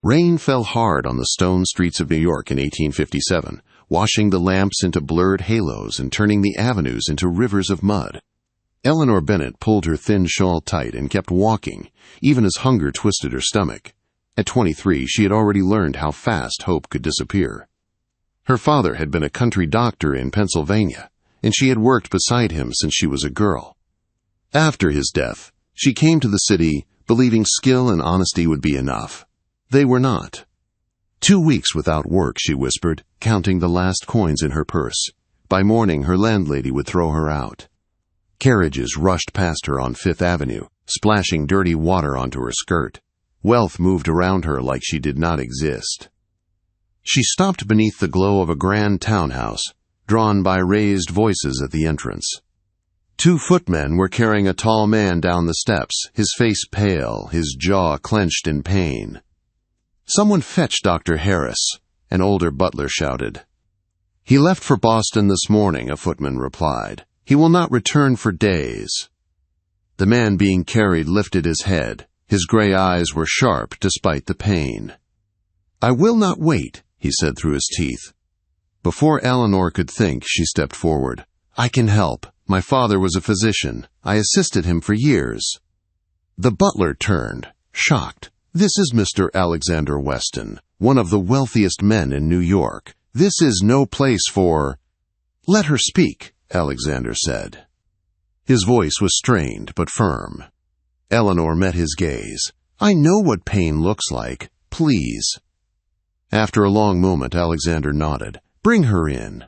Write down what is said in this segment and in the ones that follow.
Rain fell hard on the stone streets of New York in 1857, washing the lamps into blurred halos and turning the avenues into rivers of mud. Eleanor Bennett pulled her thin shawl tight and kept walking, even as hunger twisted her stomach. At 23, she had already learned how fast hope could disappear. Her father had been a country doctor in Pennsylvania, and she had worked beside him since she was a girl. After his death, she came to the city believing skill and honesty would be enough. They were not. 2 weeks without work, she whispered, counting the last coins in her purse. By morning, her landlady would throw her out. Carriages rushed past her on Fifth Avenue, splashing dirty water onto her skirt. Wealth moved around her like she did not exist. She stopped beneath the glow of a grand townhouse, drawn by raised voices at the entrance. 2 footmen were carrying a tall man down the steps, his face pale, his jaw clenched in pain. "Someone fetch Dr. Harris," an older butler shouted. "He left for Boston this morning," a footman replied. "He will not return for days." The man being carried lifted his head. His gray eyes were sharp despite the pain. "I will not wait," he said through his teeth. Before Eleanor could think, she stepped forward. "I can help. My father was a physician. I assisted him for years." The butler turned, shocked. "This is Mr. Alexander Weston, one of the wealthiest men in New York. This is no place for—" "Let her speak," Alexander said. His voice was strained but firm. Eleanor met his gaze. "I know what pain looks like. Please." After a long moment, Alexander nodded. "Bring her in."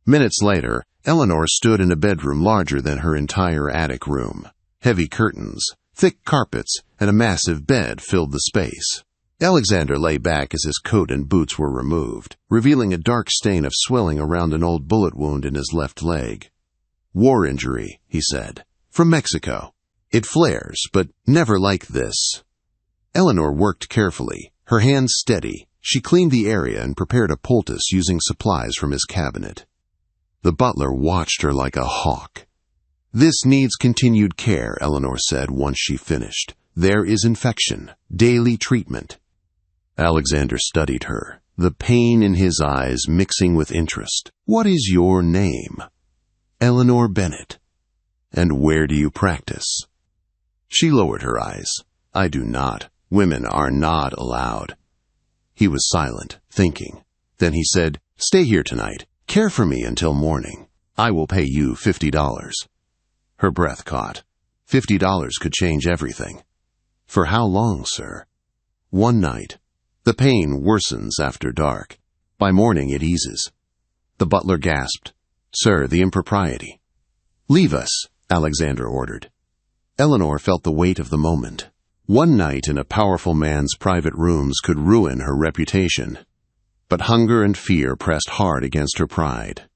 Minutes later, Eleanor stood in a bedroom larger than her entire attic room. Heavy curtains, thick carpets, and a massive bed filled the space. Alexander lay back as his coat and boots were removed, revealing a dark stain of swelling around an old bullet wound in his left leg. "War injury," he said. "From Mexico. It flares, but never like this." Eleanor worked carefully, her hands steady. She cleaned the area and prepared a poultice using supplies from his cabinet. The butler watched her like a hawk. "This needs continued care," Eleanor said once she finished. "There is infection. Daily treatment." Alexander studied her, the pain in his eyes mixing with interest. "What is your name?" "Eleanor Bennett." "And where do you practice?" She lowered her eyes. "I do not. Women are not allowed." He was silent, thinking. Then he said, "Stay here tonight. Care for me until morning. I will pay you $50. Her breath caught. $50 could change everything. "For how long, sir?" "1 night. The pain worsens after dark. By morning it eases." The butler gasped. "Sir, the impropriety." "Leave us," Alexander ordered. Eleanor felt the weight of the moment. 1 night in a powerful man's private rooms could ruin her reputation. But hunger and fear pressed hard against her pride.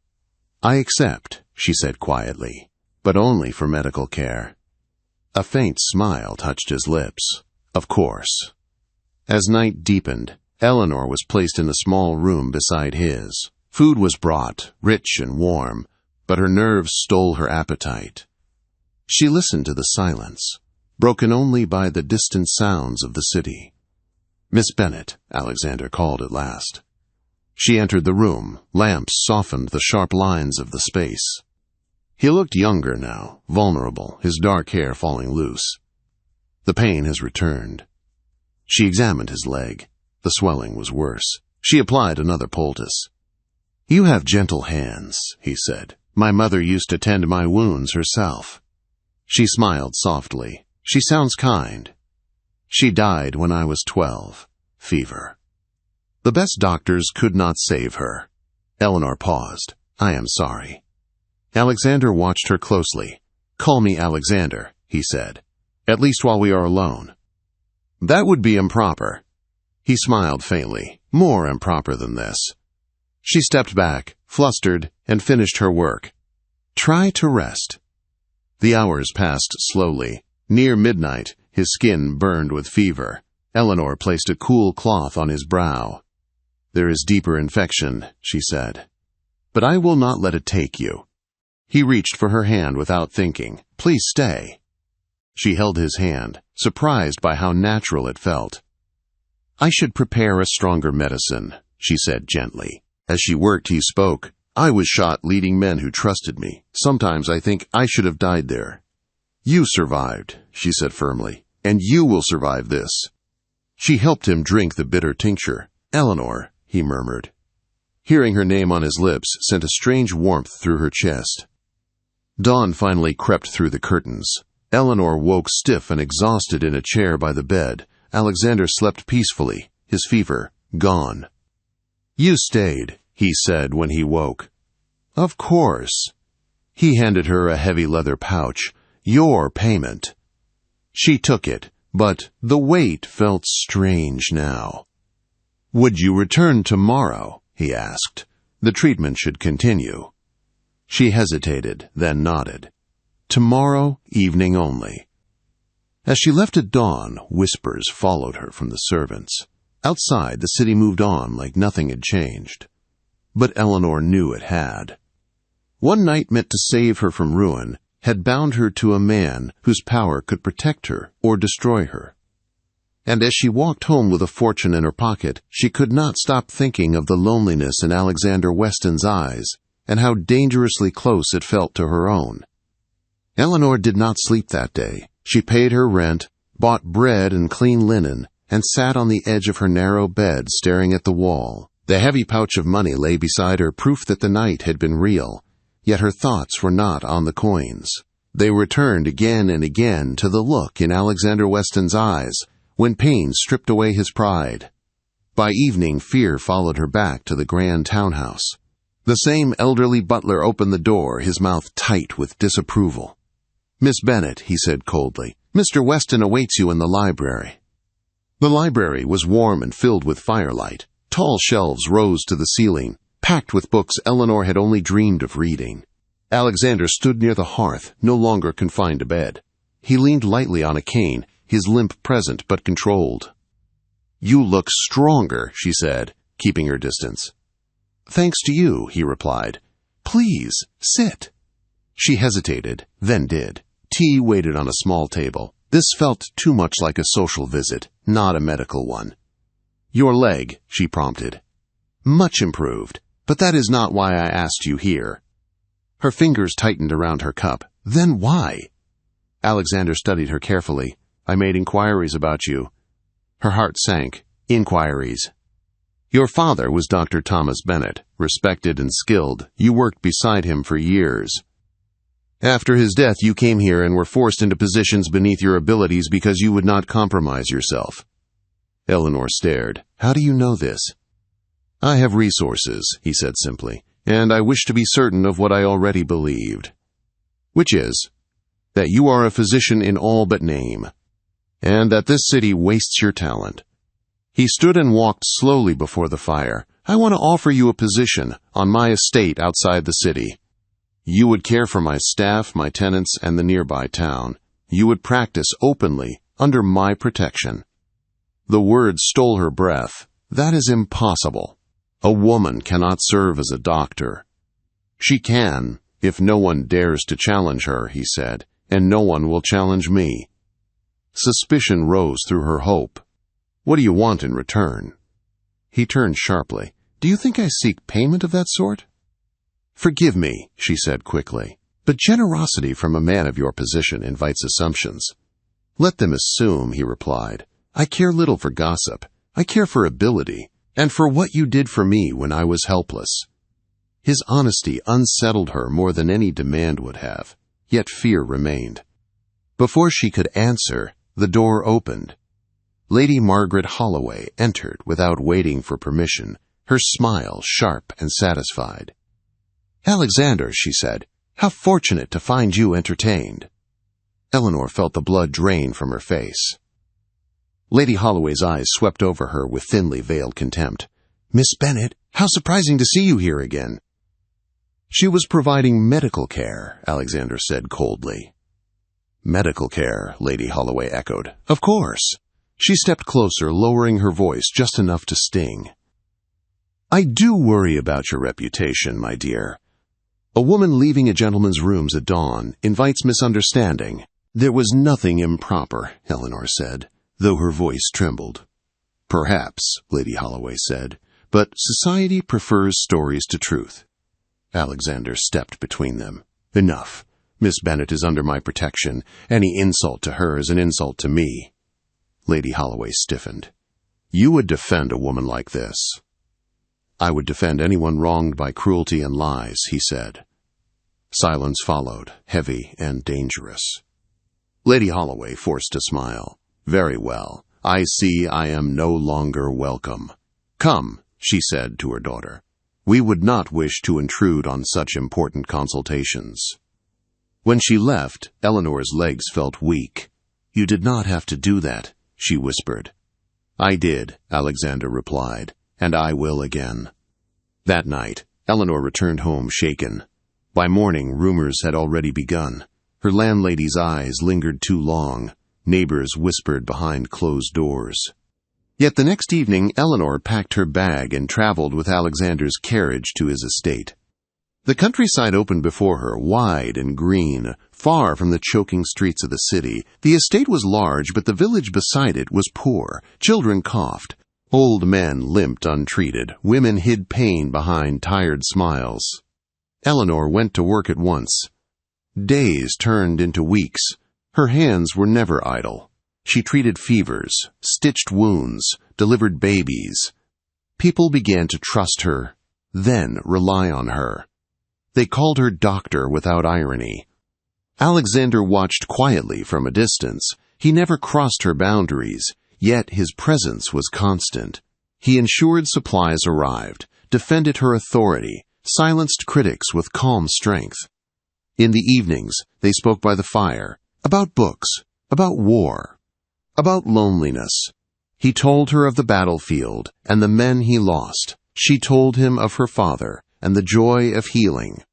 "I accept," she said quietly, "but only for medical care." A faint smile touched his lips. "Of course." As night deepened, Eleanor was placed in a small room beside his. Food was brought, rich and warm, but her nerves stole her appetite. She listened to the silence, broken only by the distant sounds of the city. "Miss Bennett," Alexander called at last. She entered the room. Lamps softened the sharp lines of the space. He looked younger now, vulnerable, his dark hair falling loose. "The pain has returned." She examined his leg. The swelling was worse. She applied another poultice. "You have gentle hands," he said. "My mother used to tend my wounds herself." She smiled softly. "She sounds kind." "She died when I was 12. Fever." The best doctors could not save her. Eleanor paused. "I am sorry." Alexander watched her closely. "Call me Alexander," he said. "At least while we are alone." "That would be improper." He smiled faintly. "More improper than this." She stepped back, flustered, and finished her work. "Try to rest." The hours passed slowly. Near midnight, his skin burned with fever. Eleanor placed a cool cloth on his brow. "There is deeper infection," she said. "But I will not let it take you." He reached for her hand without thinking. "Please stay." She held his hand, surprised by how natural it felt. "I should prepare a stronger medicine," she said gently. As she worked, he spoke. "I was shot leading men who trusted me. Sometimes I think I should have died there." "You survived," she said firmly, "and you will survive this." She helped him drink the bitter tincture. "Eleanor," he murmured. Hearing her name on his lips sent a strange warmth through her chest. Dawn finally crept through the curtains. Eleanor woke stiff and exhausted in a chair by the bed. Alexander slept peacefully, his fever gone. "You stayed," he said when he woke. "Of course." He handed her a heavy leather pouch. "Your payment." She took it, but the weight felt strange now. "Would you return tomorrow?" he asked. The treatment should continue. She hesitated, then nodded. "Tomorrow evening only." As she left at dawn, whispers followed her from the servants. Outside, the city moved on like nothing had changed. But Eleanor knew it had. One night meant to save her from ruin had bound her to a man whose power could protect her or destroy her. And as she walked home with a fortune in her pocket, she could not stop thinking of the loneliness in Alexander Weston's eyes and how dangerously close it felt to her own. Eleanor did not sleep that day. She paid her rent, bought bread and clean linen, and sat on the edge of her narrow bed staring at the wall. The heavy pouch of money lay beside her, proof that the night had been real, yet her thoughts were not on the coins. They returned again and again to the look in Alexander Weston's eyes when pain stripped away his pride. By evening, fear followed her back to the grand townhouse. The same elderly butler opened the door, his mouth tight with disapproval. "Miss Bennet," he said coldly, "Mr. Weston awaits you in the library." The library was warm and filled with firelight. Tall shelves rose to the ceiling, packed with books Eleanor had only dreamed of reading. Alexander stood near the hearth, no longer confined to bed. He leaned lightly on a cane, his limp present but controlled. "You look stronger," she said, keeping her distance. "Thanks to you," he replied. "Please, sit." She hesitated, then did. Tea waited on a small table. This felt too much like a social visit, not a medical one. "Your leg," she prompted. "Much improved, but that is not why I asked you here." Her fingers tightened around her cup. "Then why?" Alexander studied her carefully. "I made inquiries about you." Her heart sank. "Inquiries?" "Your father was Dr. Thomas Bennet, respected and skilled. You worked beside him for years. After his death, you came here and were forced into positions beneath your abilities because you would not compromise yourself." Eleanor stared. "How do you know this?" "I have resources," he said simply, "and I wish to be certain of what I already believed." "Which is?" "That you are a physician in all but name, and that this city wastes your talent." He stood and walked slowly before the fire. "I want to offer you a position on my estate outside the city. You would care for my staff, my tenants, and the nearby town. You would practice openly, under my protection." The words stole her breath. "That is impossible. A woman cannot serve as a doctor." "She can, if no one dares to challenge her," he said, "and no one will challenge me." Suspicion rose through her hope. "What do you want in return?" He turned sharply. "Do you think I seek payment of that sort?" "Forgive me," she said quickly, "but generosity from a man of your position invites assumptions." "Let them assume," he replied. "I care little for gossip. I care for ability, and for what you did for me when I was helpless." His honesty unsettled her more than any demand would have, yet fear remained. Before she could answer, the door opened. Lady Margaret Holloway entered without waiting for permission, her smile sharp and satisfied. "Alexander," she said, "how fortunate to find you entertained." Eleanor felt the blood drain from her face. Lady Holloway's eyes swept over her with thinly veiled contempt. "Miss Bennet, how surprising to see you here again." "She was providing medical care," Alexander said coldly. "Medical care," Lady Holloway echoed. "Of course." She stepped closer, lowering her voice just enough to sting. "I do worry about your reputation, my dear. A woman leaving a gentleman's rooms at dawn invites misunderstanding." "There was nothing improper," Eleanor said, though her voice trembled. "Perhaps," Lady Holloway said, "but society prefers stories to truth." Alexander stepped between them. "Enough. Miss Bennet is under my protection. Any insult to her is an insult to me." Lady Holloway stiffened. "You would defend a woman like this?" "I would defend anyone wronged by cruelty and lies," he said. Silence followed, heavy and dangerous. Lady Holloway forced a smile. "Very well. I see I am no longer welcome. Come," she said to her daughter. "We would not wish to intrude on such important consultations." When she left, Eleanor's legs felt weak. "You did not have to do that," she whispered. "I did," Alexander replied, "and I will again." That night, Eleanor returned home shaken. By morning, rumors had already begun. Her landlady's eyes lingered too long. Neighbors whispered behind closed doors. Yet the next evening, Eleanor packed her bag and traveled with Alexander's carriage to his estate. The countryside opened before her, wide and green, far from the choking streets of the city. The estate was large, but the village beside it was poor. Children coughed. Old men limped untreated. Women hid pain behind tired smiles. Eleanor went to work at once. Days turned into weeks. Her hands were never idle. She treated fevers, stitched wounds, delivered babies. People began to trust her, then rely on her. They called her doctor without irony. Alexander watched quietly from a distance. He never crossed her boundaries, yet his presence was constant. He ensured supplies arrived, defended her authority, silenced critics with calm strength. In the evenings, they spoke by the fire, about books, about war, about loneliness. He told her of the battlefield and the men he lost. She told him of her father and the joy of healing.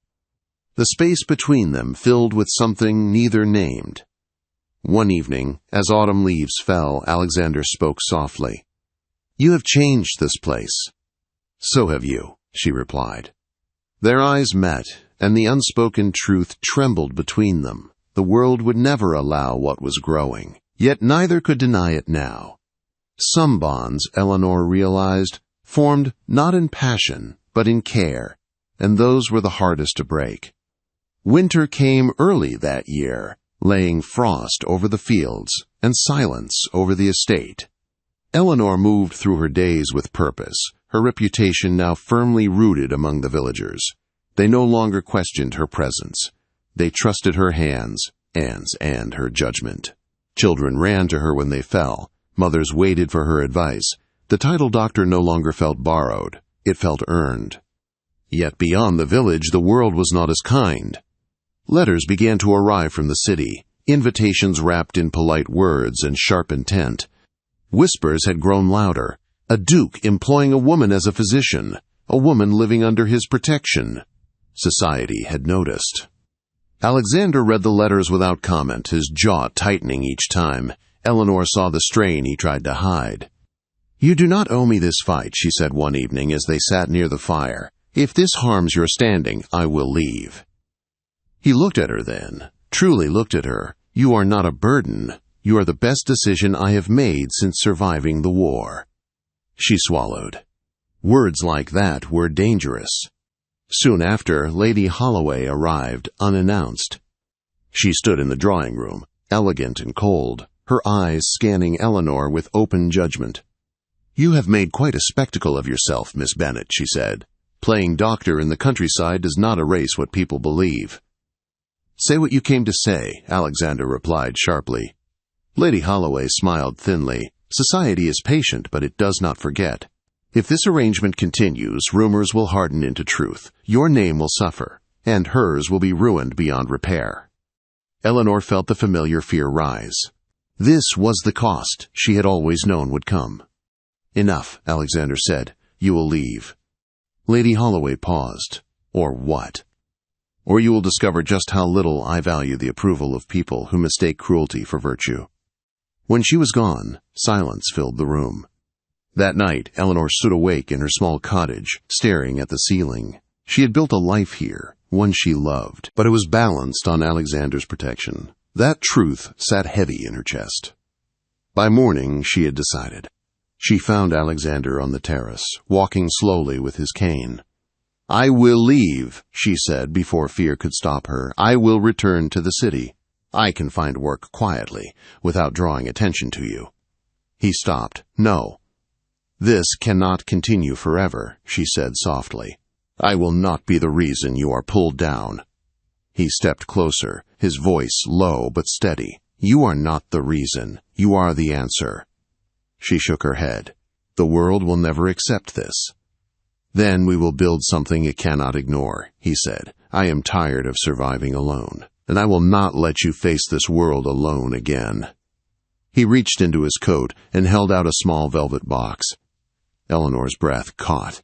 The space between them filled with something neither named. One evening, as autumn leaves fell, Alexander spoke softly. "You have changed this place." "So have you," she replied. Their eyes met, and the unspoken truth trembled between them. The world would never allow what was growing, yet neither could deny it now. Some bonds, Eleanor realized, formed not in passion, but in care, and those were the hardest to break. Winter came early that year, laying frost over the fields and silence over the estate. Eleanor moved through her days with purpose, her reputation now firmly rooted among the villagers. They no longer questioned her presence. They trusted her hands and her judgment. Children ran to her when they fell. Mothers waited for her advice. The title doctor no longer felt borrowed. It felt earned. Yet beyond the village, the world was not as kind. Letters began to arrive from the city, invitations wrapped in polite words and sharp intent. Whispers had grown louder. A duke employing a woman as a physician, a woman living under his protection. Society had noticed. Alexander read the letters without comment, his jaw tightening each time. Eleanor saw the strain he tried to hide. "You do not owe me this fight," she said one evening as they sat near the fire. "If this harms your standing, I will leave." He looked at her then, truly looked at her. "You are not a burden. You are the best decision I have made since surviving the war." She swallowed. Words like that were dangerous. Soon after, Lady Holloway arrived, unannounced. She stood in the drawing room, elegant and cold, her eyes scanning Eleanor with open judgment. "You have made quite a spectacle of yourself, Miss Bennet," she said. "Playing doctor in the countryside does not erase what people believe." "Say what you came to say," Alexander replied sharply. Lady Holloway smiled thinly. "Society is patient, but it does not forget. If this arrangement continues, rumors will harden into truth. Your name will suffer, and hers will be ruined beyond repair." Eleanor felt the familiar fear rise. This was the cost she had always known would come. "Enough," Alexander said. "You will leave." Lady Holloway paused. "Or what?" "Or you will discover just how little I value the approval of people who mistake cruelty for virtue." When she was gone, silence filled the room. That night, Eleanor stood awake in her small cottage, staring at the ceiling. She had built a life here, one she loved, but it was balanced on Alexander's protection. That truth sat heavy in her chest. By morning, she had decided. She found Alexander on the terrace, walking slowly with his cane. "I will leave," she said before fear could stop her. "I will return to the city. I can find work quietly, without drawing attention to you." He stopped. "No. This cannot continue forever," she said softly. "I will not be the reason you are pulled down." He stepped closer, his voice low but steady. "You are not the reason. You are the answer." She shook her head. "The world will never accept this." "Then we will build something it cannot ignore," he said. "I am tired of surviving alone, and I will not let you face this world alone again." He reached into his coat and held out a small velvet box. Eleanor's breath caught.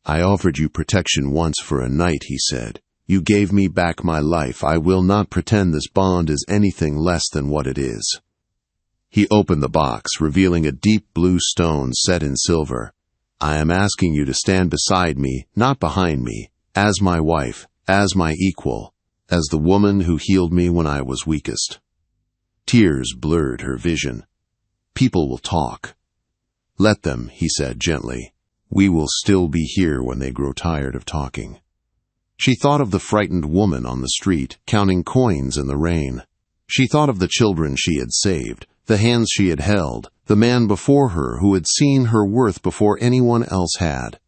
"I offered you protection once for a night," he said. "You gave me back my life. I will not pretend this bond is anything less than what it is." He opened the box, revealing a deep blue stone set in silver. "I am asking you to stand beside me, not behind me, as my wife, as my equal, as the woman who healed me when I was weakest." Tears blurred her vision. "People will talk." "Let them," he said gently. "We will still be here when they grow tired of talking." She thought of the frightened woman on the street, counting coins in the rain. She thought of the children she had saved, the hands she had held, the man before her who had seen her worth before anyone else had.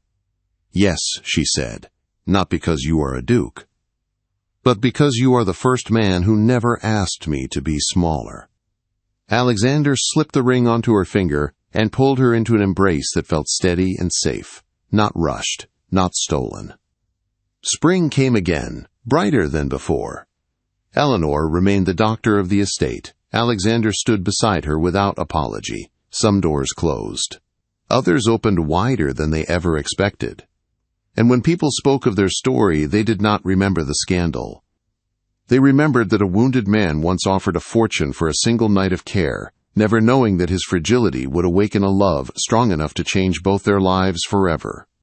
"Yes," she said, "not because you are a duke, but because you are the first man who never asked me to be smaller." Alexander slipped the ring onto her finger and pulled her into an embrace that felt steady and safe, not rushed, not stolen. Spring came again, brighter than before. Eleanor remained the doctor of the estate. Alexander stood beside her without apology. Some doors closed. Others opened wider than they ever expected. And when people spoke of their story, they did not remember the scandal. They remembered that a wounded man once offered a fortune for a single night of care, never knowing that his fragility would awaken a love strong enough to change both their lives forever.